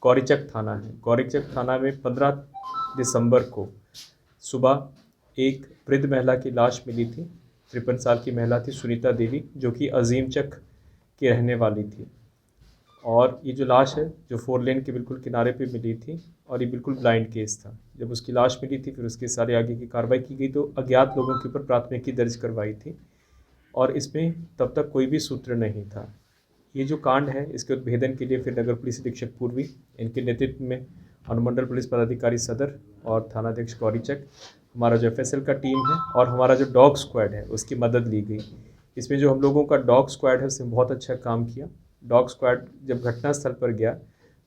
गौरीचक थाना है। गौरीचक थाना में 15 दिसंबर को सुबह एक वृद्ध महिला की लाश मिली थी। 53 साल की महिला थी, सुनीता देवी, जो कि अजीमचक की रहने वाली थी। और ये जो लाश है, जो 4 लेन के बिल्कुल किनारे पे मिली थी, और ये बिल्कुल ब्लाइंड केस था। जब उसकी लाश मिली थी, फिर उसके सारे आगे की कार्रवाई की गई, तो अज्ञात लोगों के ऊपर प्राथमिकी दर्ज करवाई थी, और इसमें तब तक कोई भी सूत्र नहीं था। ये जो कांड है, इसके उद्भेदन के लिए फिर नगर पुलिस अधीक्षक पूर्वी, इनके नेतृत्व में अनुमंडल पुलिस पदाधिकारी सदर और थानाध्यक्ष गौरीचक, हमारा जो एफएसएल का टीम है और हमारा जो डॉग स्क्वाड है, उसकी मदद ली गई। इसमें जो हम लोगों का डॉग स्क्वाड है, उसने बहुत अच्छा काम किया। डॉग स्क्वाड जब घटनास्थल पर गया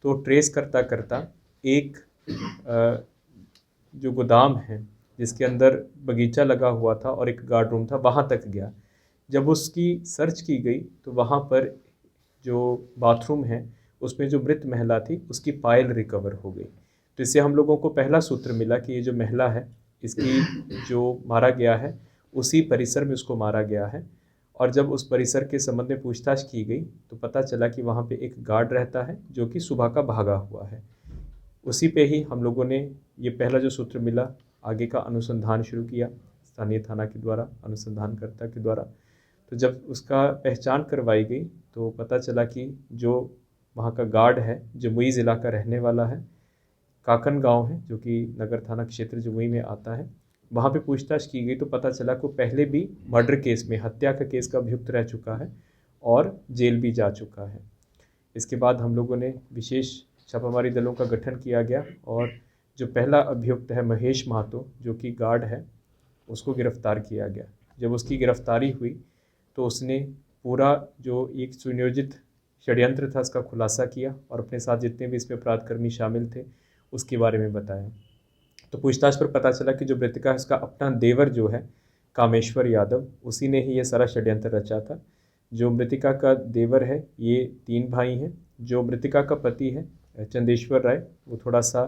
तो ट्रेस करता करता एक जो गोदाम है जिसके अंदर बगीचा लगा हुआ था और एक गार्ड रूम था, वहाँ तक गया। जब उसकी सर्च की गई तो वहाँ पर जो बाथरूम है उसमें जो मृत महिला थी उसकी फाइल रिकवर हो गई। तो इससे हम लोगों को पहला सूत्र मिला कि ये जो महिला है, इसकी जो मारा गया है उसी परिसर में उसको मारा गया है। और जब उस परिसर के संबंध में पूछताछ की गई तो पता चला कि वहाँ पे एक गार्ड रहता है जो कि सुबह का भागा हुआ है। उसी पे ही हम लोगों ने ये पहला जो सूत्र मिला, आगे का अनुसंधान शुरू किया स्थानीय थाना के द्वारा, अनुसंधानकर्ता के द्वारा। तो जब उसका पहचान करवाई गई तो पता चला कि जो वहाँ का गार्ड है, जमुई ज़िला का रहने वाला है, काकन गांव है जो कि नगर थाना क्षेत्र जमुई में आता है। वहाँ पे पूछताछ की गई तो पता चला कि पहले भी मर्डर केस में, हत्या का केस का अभियुक्त रह चुका है और जेल भी जा चुका है। इसके बाद हम लोगों ने विशेष छापामारी दलों का गठन किया गया और जो पहला अभियुक्त है महेश महतो, जो कि गार्ड है, उसको गिरफ्तार किया गया। जब उसकी गिरफ्तारी हुई तो उसने पूरा जो एक सुनियोजित षड्यंत्र था उसका खुलासा किया और अपने साथ जितने भी इसमें अपराधकर्मी शामिल थे उसके बारे में बताया। तो पूछताछ पर पता चला कि जो मृतका है उसका अपना देवर जो है कामेश्वर यादव, उसी ने ही ये सारा षड्यंत्र रचा था। जो मृतिका का देवर है, ये 3 भाई हैं। जो मृतिका का पति है चंदेश्वर राय, वो थोड़ा सा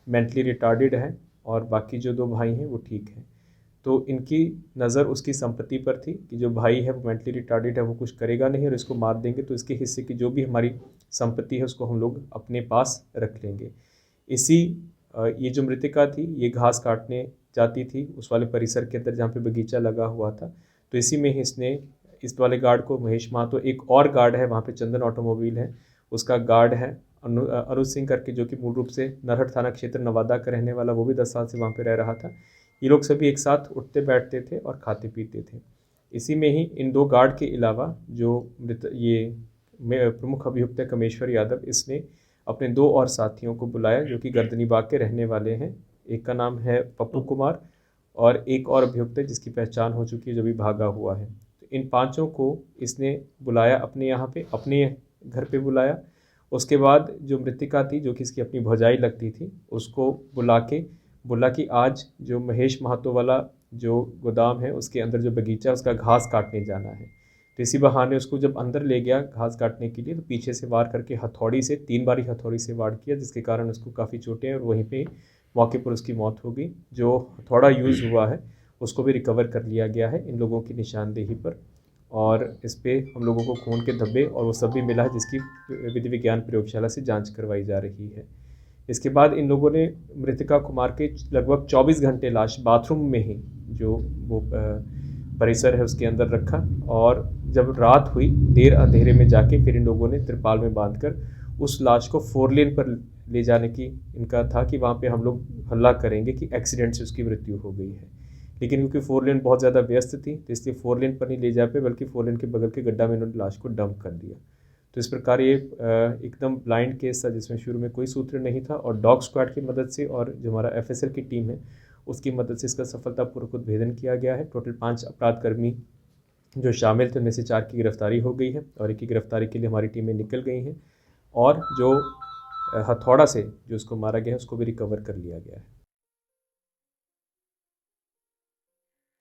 मेंटली रिटार्डेड है और बाकी जो 2 भाई हैं वो ठीक हैं। तो इनकी नज़र उसकी संपत्ति पर थी कि जो भाई है वो मेंटली रिटार्डेड है, वो कुछ करेगा नहीं और इसको मार देंगे तो इसके हिस्से की जो भी हमारी संपत्ति है उसको हम लोग अपने पास रख लेंगे। इसी ये जो मृतिका थी ये घास काटने जाती थी उस वाले परिसर के अंदर जहाँ पे बगीचा लगा हुआ था। तो इसी में ही इसने इस वाले गार्ड को, महेश महतो, एक और गार्ड है वहाँ पे चंदन ऑटोमोबाइल है, उसका गार्ड है अनुज सिंह करके, जो कि मूल रूप से नरहट थाना क्षेत्र नवादा का रहने वाला, वो भी 10 साल से वहाँ पे रह रहा था। ये लोग सभी एक साथ उठते बैठते थे और खाते पीते थे। इसी में ही इन 2 गार्ड के अलावा जो ये प्रमुख अभियुक्त है कमेश्वर यादव, इसने अपने 2 और साथियों को बुलाया जो कि गर्दनी बाग के रहने वाले हैं। एक का नाम है पप्पू कुमार और एक और अभियुक्त है जिसकी पहचान हो चुकी है, जो भी भागा हुआ है। तो इन 5 को इसने बुलाया अपने यहाँ पे, अपने घर पे बुलाया। उसके बाद जो मृतिका थी, जो कि इसकी अपनी भौजाई लगती थी, उसको बोला कि आज जो महेश महतो वाला जो गोदाम है उसके अंदर जो बगीचा, उसका घास काटने जाना है। तो इसी बहाने उसको जब अंदर ले गया घास काटने के लिए तो पीछे से वार करके हथौड़ी से 3 बार हथौड़ी से वार किया, जिसके कारण उसको काफ़ी चोटें और वहीं पे मौके पर उसकी मौत हो गई। जो हथौड़ा यूज़ हुआ है उसको भी रिकवर कर लिया गया है इन लोगों की निशानदेही पर, और इस पर हम लोगों को खून के धब्बे और वो सब भी मिला है जिसकी विधि विज्ञान प्रयोगशाला से जाँच करवाई जा रही है। इसके बाद इन लोगों ने मृतिका कुमार के लगभग 24 घंटे लाश बाथरूम में ही, जो वो परिसर है उसके अंदर रखा, और जब रात हुई देर अंधेरे में जाके फिर इन लोगों ने त्रिपाल में बांधकर उस लाश को 4 लेन पर ले जाने की इनका था कि वहाँ पे हम लोग हल्ला करेंगे कि एक्सीडेंट से उसकी मृत्यु हो गई है। लेकिन क्योंकि 4 लेन बहुत ज़्यादा व्यस्त थी तो इसलिए 4 लेन पर नहीं ले जा पाए, बल्कि 4 लेन के बगल के गड्ढा में इन्होंने लाश को डंप कर दिया। तो इस प्रकार ये एकदम ब्लाइंड केस था जिसमें शुरू में कोई सूत्र नहीं था, और डॉग स्क्वाड की मदद से और जो हमारा एफएसएल की टीम है उसकी मदद से इसका सफलतापूर्वक उद्भेदन किया गया है। टोटल 5 अपराधकर्मी जो शामिल थे उनमें से 4 की गिरफ्तारी हो गई है और एक की गिरफ्तारी के लिए हमारी टीमें निकल गई हैं, और जो हथौड़ा से जो उसको मारा गया है उसको भी रिकवर कर लिया गया है।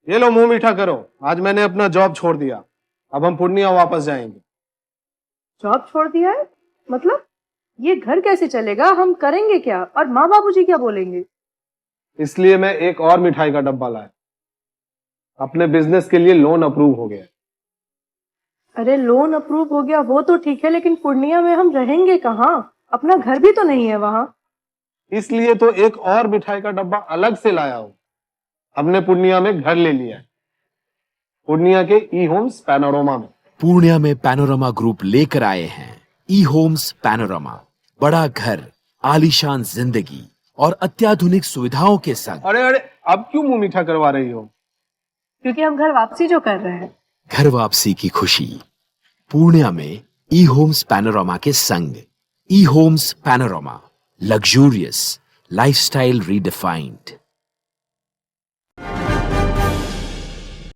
ये लो मुंह मीठा करो, आज मैंने अपना जॉब छोड़ दिया, अब हम पूर्णिया वापस जाएंगे। जॉब छोड़ दिया है? मतलब ये घर कैसे चलेगा? हम करेंगे क्या? और माँ बाबूजी क्या बोलेंगे? इसलिए मैं एक और मिठाई का डब्बा लाया, अपने बिजनेस के लिए लोन अप्रूव हो गया। अरे लोन अप्रूव हो गया वो तो ठीक है, लेकिन पूर्णिया में हम रहेंगे कहाँ? अपना घर भी तो नहीं है वहां। इसलिए तो एक और मिठाई का डब्बा अलग से लाया हूं। हमने पूर्णिया में घर ले लिया है, पूर्णिया के ई होम्स पैनोरमा में। पूर्णिया में पैनोरमा ग्रुप लेकर आए हैं ई होम्स पैनोरमा। बड़ा घर, आलीशान जिंदगी और अत्याधुनिक सुविधाओं के संग। अरे अरे, अब क्यों मुंह मीठा करवा रही हो? क्योंकि हम घर वापसी जो कर रहे हैं। घर वापसी की खुशी पूर्णिया में ई होम्स पैनोरमा के संग। ई Homes Panorama, luxurious lifestyle redefined.